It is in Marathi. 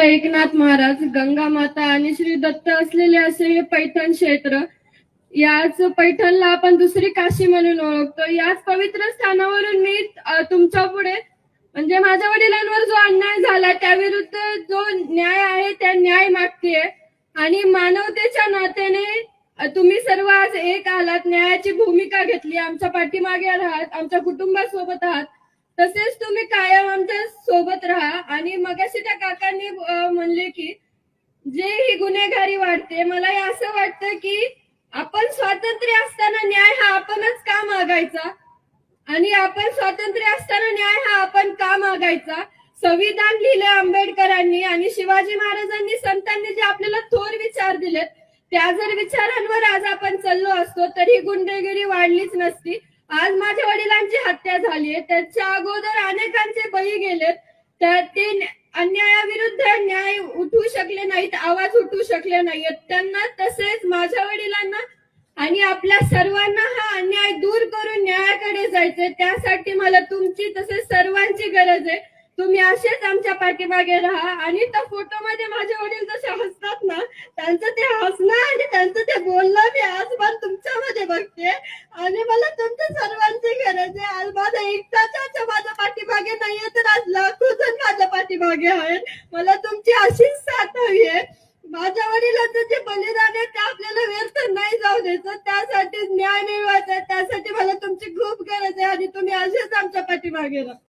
एकनाथ महाराज, गंगा माता आणि श्री दत्त असलेले असे हे पैठण क्षेत्र. याच पैठणला आपण दुसरी काशी म्हणून ओळखतो. याच पवित्र स्थानावरून मी तुमच्या पुढे म्हणजे माझ्या वडिलांवर जो अन्याय झाला त्याविरुद्ध जो न्याय आहे त्या न्याय मागतेय. आणि मानवतेच्या नात्याने तुम्ही सर्व आज एक आलात, न्यायाची भूमिका घेतली, आमच्या पाठीमागे आहात, आमच्या कुटुंबासोबत आहात. तसेच तुम्ही कायम आमच्या सोबत राहा. आणि मगाशी त्या काकांनी म्हणले की जे ही गुन्हेगारी वाढते, मला असं वाटतं की आपण स्वातंत्र्य असताना न्याय हा आपणच का मागायचा, आणि आपण स्वातंत्र्य असताना न्याय हा आपण का मागायचा. संविधान लिहिले आंबेडकरांनी आणि शिवाजी महाराजांनी, संतांनी जे आपल्याला थोर विचार दिलेत, त्या जर विचारांवर आज आपण चाललो असतो तरी गुंडगिरी वाढलीच नसती. आज माझ्या वडिलांची हत्या झाली आहे, त्याच्या अगोदर अनेकांचे बळी गेलेत, तर ते अन्यायाविरुद्ध न्याय उठू शकले नाहीत, आवाज उठू शकले नाहीत त्यांना. तसेच माझ्या वडिलांना आणि आपल्या सर्वांना हा अन्याय दूर करून न्यायाकडे जायचंय. त्यासाठी मला तुमची तसेच सर्वांची गरज आहे. तुम्ही असेच आमच्या पाठीमागे राहा. आणि त्या फोटोमध्ये माझे वडील जसे हसतात ना, त्यांचं ते हसणं आणि त्यांचं ते बोलणं मी